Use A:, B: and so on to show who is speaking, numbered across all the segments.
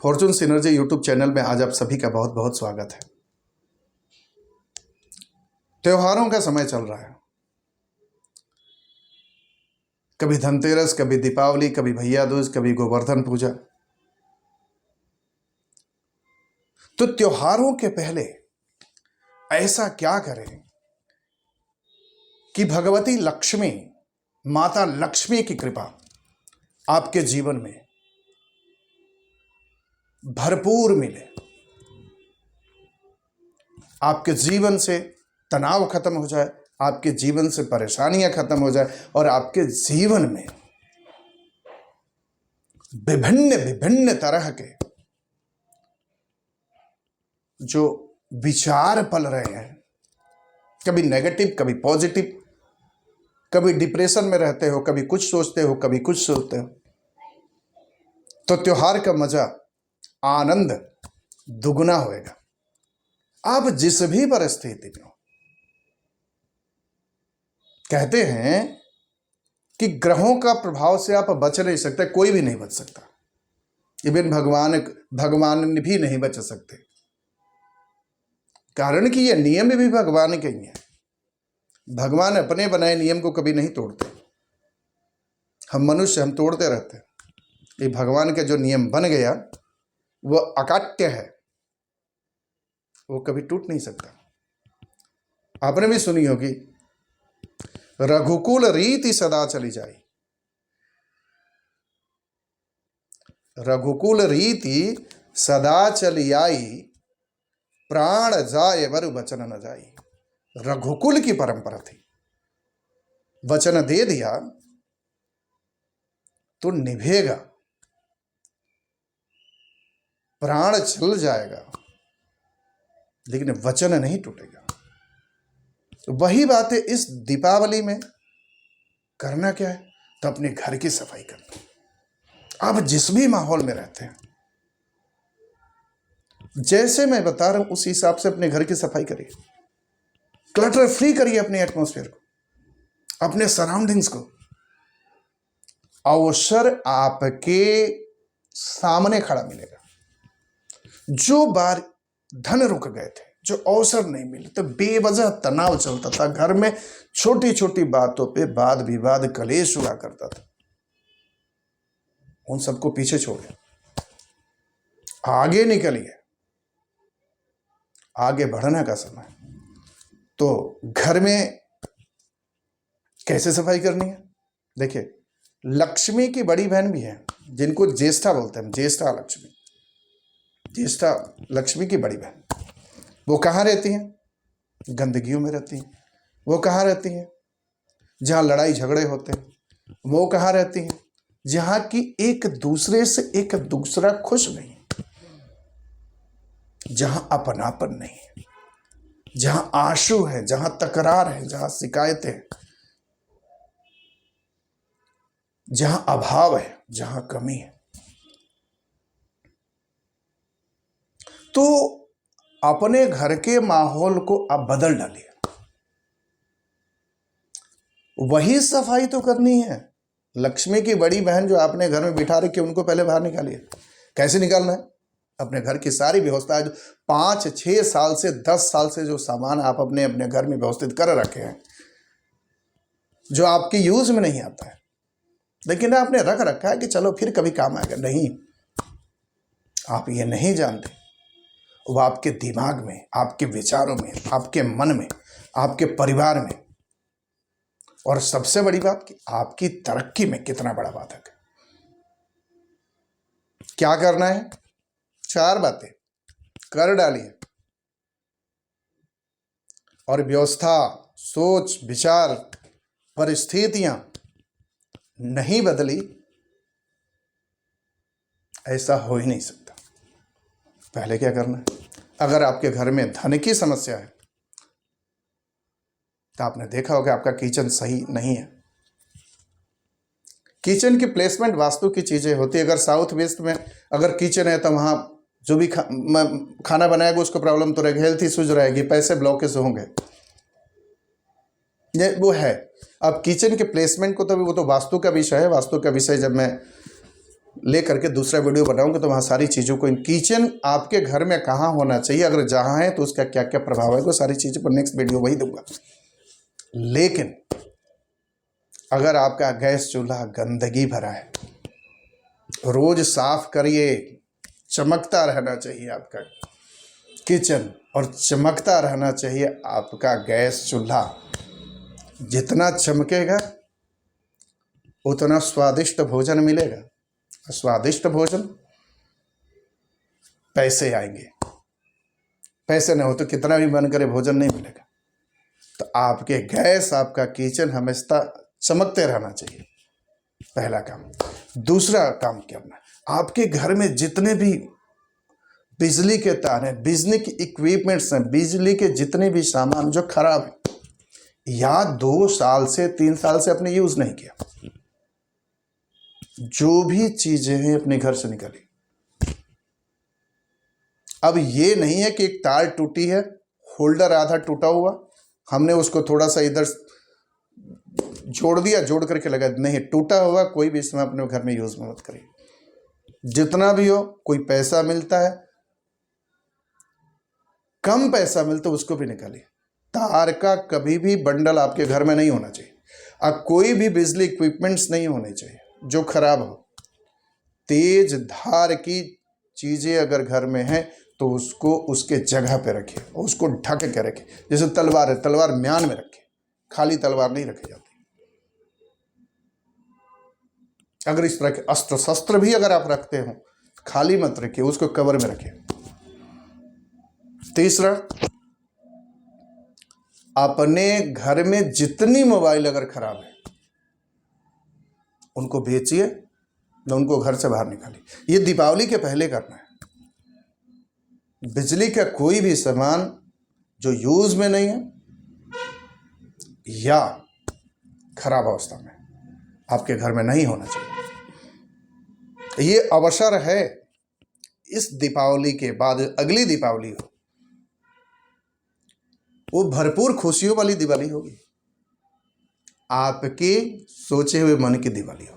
A: Fortune synergy YouTube channel में आज आप सभी का बहुत बहुत स्वागत है। त्योहारों का समय चल रहा है, कभी धनतेरस, कभी दीपावली, कभी भैया दूज, कभी गोवर्धन पूजा। तो त्योहारों के पहले ऐसा क्या करें कि भगवती लक्ष्मी, माता लक्ष्मी की कृपा आपके जीवन में भरपूर मिले, आपके जीवन से तनाव खत्म हो जाए, आपके जीवन से परेशानियां खत्म हो जाए और आपके जीवन में विभिन्न विभिन्न तरह के जो विचार पल रहे हैं, कभी नेगेटिव, कभी पॉजिटिव, कभी डिप्रेशन में रहते हो, कभी कुछ सोचते हो, कभी कुछ सोचते हो, तो त्योहार का मजा, आनंद दुगना होएगा। आप जिस भी परिस्थिति में हो, कहते हैं कि ग्रहों का प्रभाव से आप बच नहीं सकते, कोई भी नहीं बच सकता, इवन भगवान भी नहीं बच सकते, कारण कि ये नियम भी भगवान के ही हैं। भगवान अपने बनाए नियम को कभी नहीं तोड़ते। हम मनुष्य, हम तोड़ते रहते हैं। ये भगवान के जो नियम बन गया वो अकाट्य है, वो कभी टूट नहीं सकता। आपने भी सुनी होगी, रघुकुल रीति सदा चली जाई। रघुकुल रीति सदा चली आई, प्राण जाए वर वचन न जाई। रघुकुल की परंपरा थी, वचन दे दिया तो निभेगा, प्राण चल जाएगा लेकिन वचन नहीं टूटेगा। तो वही बात है इस दीपावली में। करना क्या है? तो अपने घर की सफाई करना। आप जिस भी माहौल में रहते हैं, जैसे मैं बता रहा हूं उस हिसाब से अपने घर की सफाई करिए, क्लटर फ्री करिए अपने एटमॉस्फेयर को, अपने सराउंडिंग्स को। अवसर आपके सामने खड़ा मिलेगा। जो बार धन रुक गए थे, जो अवसर नहीं मिले, तो बेवजह तनाव चलता था घर में, छोटी छोटी बातों पे वाद विवाद, कलेश हुआ करता था, उन सबको पीछे छोड़िए, आगे निकलिए, आगे बढ़ने का समय। तो घर में कैसे सफाई करनी है? देखिए, लक्ष्मी की बड़ी बहन भी है, जिनको ज्येष्ठा बोलते हैं, ज्येष्ठा लक्ष्मी, ज्येष्ठा लक्ष्मी की बड़ी बहन। वो कहाँ रहती हैं? गंदगियों में रहती हैं। वो कहाँ रहती हैं? जहाँ लड़ाई झगड़े होते हैं। वो कहाँ रहती हैं? जहाँ की एक दूसरे से एक दूसरा खुश नहीं, जहाँ अपनापन नहीं है, जहाँ आंसू है, जहाँ तकरार है, जहाँ शिकायतें हैं, जहाँ अभाव है, जहाँ कमी है। तो अपने घर के माहौल को आप बदल डालिए। वही सफाई तो करनी है। लक्ष्मी की बड़ी बहन जो आपने घर में बिठा रखी है, उनको पहले बाहर निकालिए। कैसे निकालना है? अपने घर की सारी व्यवस्था, जो 5-6 साल से 10 साल से जो सामान आप अपने अपने घर में व्यवस्थित कर रखे हैं, जो आपके यूज में नहीं आता है, लेकिन आपने रख रखा है कि चलो फिर कभी काम आएगा। नहीं, आप ये नहीं जानते, वो आपके दिमाग में, आपके विचारों में, आपके मन में, आपके परिवार में, और सबसे बड़ी बात कि आपकी तरक्की में कितना बड़ा बाधक है। क्या करना है? 4 बातें कर डालिए, और व्यवस्था, सोच, विचार, परिस्थितियां नहीं बदली, ऐसा हो ही नहीं सकता। पहले क्या करना है? अगर आपके घर में धन की समस्या है, तो आपने देखा होगा आपका किचन सही नहीं है। किचन की प्लेसमेंट वास्तु की चीजें होती है। अगर साउथ वेस्ट में अगर किचन है, तो वहां जो भी खाना बनाएगा उसको प्रॉब्लम तो रहेगी, हेल्थ इश्यूज रहेगी, पैसे ब्लॉकेज होंगे, ये वो है। अब किचन के प्लेसमेंट को तो वो तो वास्तु का विषय है। वास्तु का विषय जब मैं ले करके दूसरा वीडियो बनाऊंगा, तो वहाँ सारी चीज़ों को, इन किचन आपके घर में कहाँ होना चाहिए, अगर जहाँ है तो उसका क्या क्या प्रभाव है, वो सारी चीज़ों पर नेक्स्ट वीडियो वही दूंगा। लेकिन अगर आपका गैस चूल्हा गंदगी भरा है, रोज साफ करिए, चमकता रहना चाहिए आपका किचन और चमकता रहना चाहिए आपका गैस चूल्हा। जितना चमकेगा उतना स्वादिष्ट भोजन मिलेगा। स्वादिष्ट भोजन, पैसे आएंगे। पैसे नहीं हो तो कितना भी मन करे भोजन नहीं मिलेगा। तो आपके गैस, आपका किचन हमेशा चमकते रहना चाहिए, पहला काम। दूसरा काम क्या करना, आपके घर में जितने भी बिजली के तार हैं, बिजली के इक्विपमेंट्स हैं, बिजली के जितने भी सामान जो खराब है या 2 साल से 3 साल से आपने यूज नहीं किया, जो भी चीजें हैं अपने घर से निकाली। अब ये नहीं है कि एक तार टूटी है, होल्डर आधा टूटा हुआ, हमने उसको थोड़ा सा इधर जोड़ दिया, जोड़ करके लगा, नहीं, टूटा हुआ कोई भी इसमें अपने घर में यूज मत करिए। जितना भी हो, कोई पैसा मिलता है, कम पैसा मिलता है, उसको भी निकालिए। तार का कभी भी बंडल आपके घर में नहीं होना चाहिए। अब कोई भी बिजली इक्विपमेंट्स नहीं होने चाहिए जो खराब हो। तेज धार की चीजें अगर घर में है तो उसको उसके जगह पे रखिए, उसको ढक के रखिए। जैसे तलवार है, तलवार म्यान में रखिए, खाली तलवार नहीं रखी जाती। अगर इस तरह के अस्त्र शस्त्र भी अगर आप रखते हो, खाली मत रखिए, उसको कवर में रखिए। तीसरा, अपने घर में जितनी मोबाइल अगर खराब है उनको बेचिए, न उनको घर से बाहर निकालिए। ये दीपावली के पहले करना है। बिजली का कोई भी सामान जो यूज में नहीं है या खराब अवस्था में आपके घर में नहीं होना चाहिए। ये अवसर है, इस दीपावली के बाद अगली दीपावली हो, वो भरपूर खुशियों वाली दिवाली होगी, आपके सोचे हुए मन की दिवाली होगी।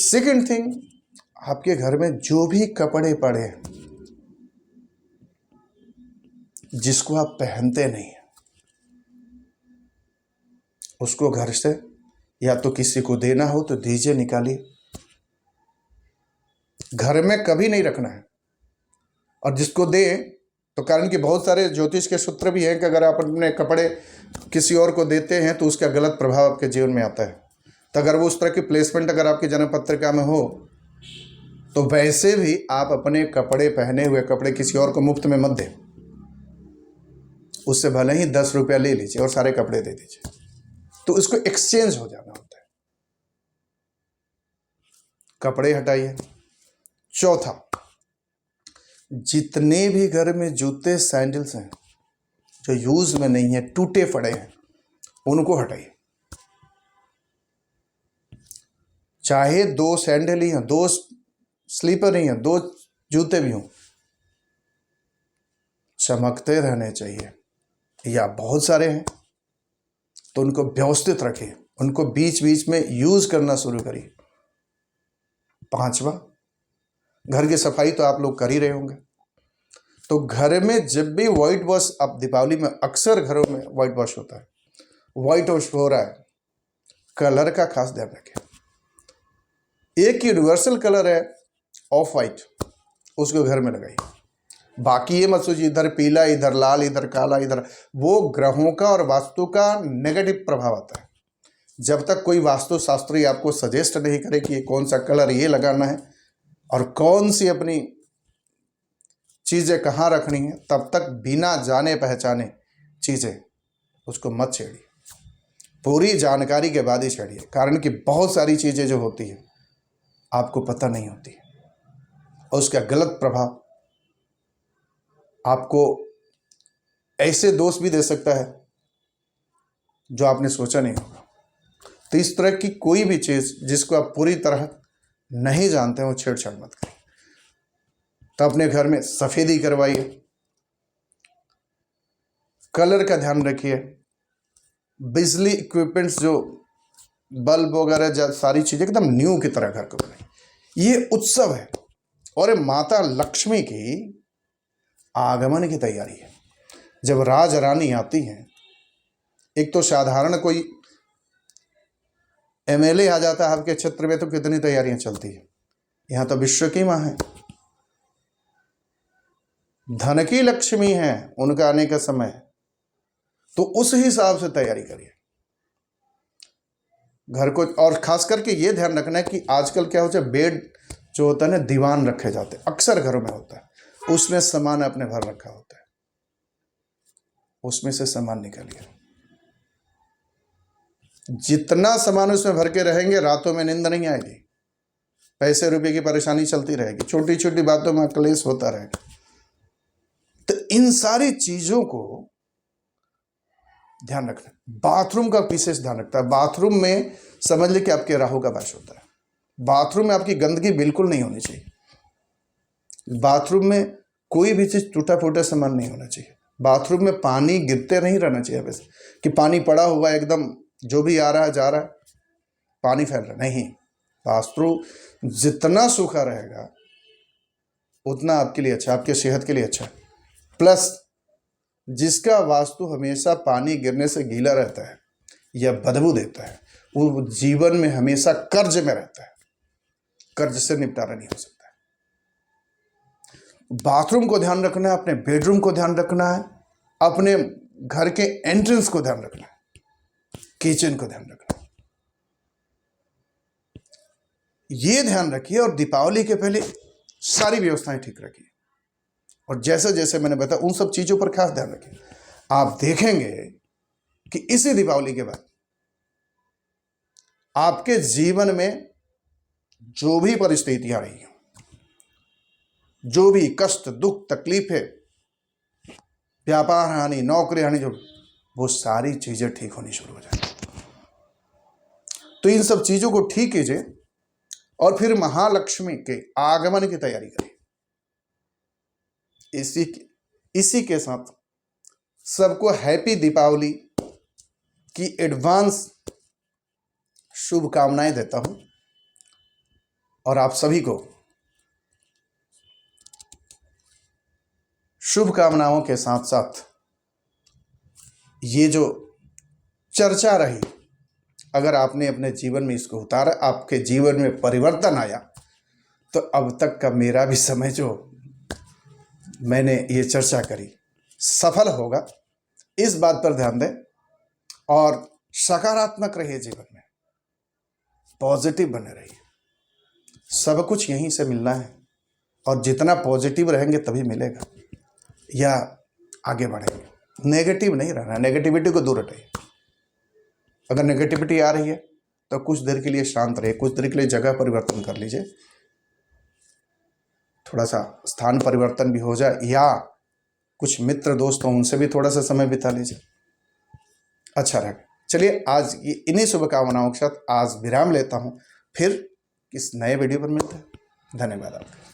A: सेकंड थिंग, आपके घर में जो भी कपड़े पड़े हैं जिसको आप पहनते नहीं हैं, उसको घर से या तो किसी को देना हो तो दीजिए, निकालिए। घर में कभी नहीं रखना है। और जिसको दें तो, कारण कि बहुत सारे ज्योतिष के सूत्र भी हैं कि अगर आप अपने कपड़े किसी और को देते हैं तो उसका गलत प्रभाव आपके जीवन में आता है। तो अगर वो उस तरह की प्लेसमेंट अगर आपकी जन्म पत्रिका में हो तो वैसे भी आप अपने कपड़े, पहने हुए कपड़े किसी और को मुफ्त में मत दें। उससे भले ही 10 रुपया ले लीजिए और सारे कपड़े दे दीजिए, तो उसको एक्सचेंज हो जाना होता है। कपड़े हटाइए। चौथा, जितने भी घर में जूते सैंडल्स हैं जो यूज में नहीं है, टूटे पड़े हैं, उनको हटाइए। चाहे 2 सैंडल ही हैं, 2 स्लीपर ही हैं, 2 जूते भी हों, चमकते रहने चाहिए। या बहुत सारे हैं तो उनको व्यवस्थित रखिए, उनको बीच बीच में यूज करना शुरू करिए। 5वां, घर की सफाई तो आप लोग कर ही रहे होंगे, तो घर में जब भी व्हाइट वॉश, अब दीपावली में अक्सर घरों में व्हाइट वॉश होता है, व्हाइट वॉश हो रहा है, कलर का खास ध्यान रखें। एक यूनिवर्सल कलर है ऑफ वाइट, उसको घर में लगाइए। बाकी ये मत सोचिए इधर पीला, इधर लाल, इधर काला, इधर, वो ग्रहों का और वास्तु का नेगेटिव प्रभाव आता है। जब तक कोई वास्तु शास्त्री आपको सजेस्ट नहीं करे कि कौन सा कलर ये लगाना है और कौन सी अपनी चीज़ें कहाँ रखनी है, तब तक बिना जाने पहचाने चीज़ें उसको मत छेड़िए। पूरी जानकारी के बाद ही छेड़िए, कारण कि बहुत सारी चीज़ें जो होती है आपको पता नहीं होती है और उसका गलत प्रभाव आपको ऐसे दोष भी दे सकता है जो आपने सोचा नहीं होगा। तो इस तरह की कोई भी चीज़ जिसको आप पूरी तरह नहीं जानते हो, छेड़छाड़ मत करिए। तो अपने घर में सफ़ेदी करवाइए, कलर का ध्यान रखिए। बिजली इक्विपमेंट्स जो बल्ब वगैरह सारी चीज़ें एकदम न्यू की तरह घर को बनाई। ये उत्सव है और ये माता लक्ष्मी की आगमन की तैयारी है। जब राज रानी आती हैं, एक तो साधारण कोई एमएलए आ जाता है आपके क्षेत्र में तो कितनी तैयारियां चलती है, यहाँ तो विश्व की माँ है, धन की लक्ष्मी है, उनका आने का समय है, तो उस हिसाब से तैयारी करिए घर को। और खास करके ये ध्यान रखना है कि आजकल क्या होता है, बेड जो होता है ना, दीवान रखे जाते हैं, अक्सर घरों में होता है, उसमें सामान अपने भर रखा होता है, उसमें से सामान निकालिए। जितना सामान उसमें भर के रहेंगे, रातों में नींद नहीं आएगी, पैसे रुपए की परेशानी चलती रहेगी, छोटी छोटी बातों में क्लेश होता रहेगा। तो इन सारी चीजों को ध्यान रखना। बाथरूम का विशेष ध्यान रखता है। बाथरूम में समझ ले कि आपके राहु का वास होता है। बाथरूम में आपकी गंदगी बिल्कुल नहीं होनी चाहिए। बाथरूम में कोई भी चीज टूटा फूटा सामान नहीं होना चाहिए। बाथरूम में पानी गिरते नहीं रहना चाहिए वैसे कि पानी पड़ा हुआ एकदम जो भी आ रहा है जा रहा है, पानी फैल रहा नहीं। बाथरूम जितना सूखा रहेगा उतना आपके लिए अच्छा, आपके सेहत के लिए अच्छा। प्लस जिसका वास्तु हमेशा पानी गिरने से गीला रहता है या बदबू देता है, वो जीवन में हमेशा कर्ज में रहता है, कर्ज से निपटारा नहीं हो सकता है। बाथरूम को ध्यान रखना है, अपने बेडरूम को ध्यान रखना है, अपने घर के एंट्रेंस को ध्यान रखना है, किचन को ध्यान रखना है। ये ध्यान रखिए और दीपावली के पहले सारी व्यवस्थाएं ठीक रखिए। और जैसे जैसे मैंने बताया उन सब चीजों पर खास ध्यान रखिए। आप देखेंगे कि इसी दीपावली के बाद आपके जीवन में जो भी परिस्थितियां रही हैं, जो भी कष्ट दुख तकलीफें, व्यापार हानि, नौकरी हानि, जो वो सारी चीजें ठीक होनी शुरू हो जाएंगी। तो इन सब चीजों को ठीक कीजिए और फिर महालक्ष्मी के आगमन की तैयारी करिए। इसी के साथ सबको हैप्पी दीपावली की एडवांस शुभकामनाएं देता हूं और आप सभी को शुभकामनाओं के साथ साथ ये जो चर्चा रही, अगर आपने अपने जीवन में इसको उतारा, आपके जीवन में परिवर्तन आया, तो अब तक का मेरा भी समय जो मैंने ये चर्चा करी सफल होगा। इस बात पर ध्यान दें और सकारात्मक रहिए, जीवन में पॉजिटिव बने रहिए। सब कुछ यहीं से मिलना है और जितना पॉजिटिव रहेंगे तभी मिलेगा या आगे बढ़ेंगे। नेगेटिव नहीं रहना, नेगेटिविटी को दूर हटाइए। अगर नेगेटिविटी आ रही है तो कुछ देर के लिए शांत रहिए, कुछ देर के लिए जगह परिवर्तन कर लीजिए, थोड़ा सा स्थान परिवर्तन भी हो जाए, या कुछ मित्र दोस्त हों उनसे भी थोड़ा सा समय बिता लीजिए, अच्छा रहेगा। चलिए आज इन्हीं शुभकामनाओं के साथ आज विराम लेता हूं, फिर किस नए वीडियो पर मिलते हैं। धन्यवाद आपका।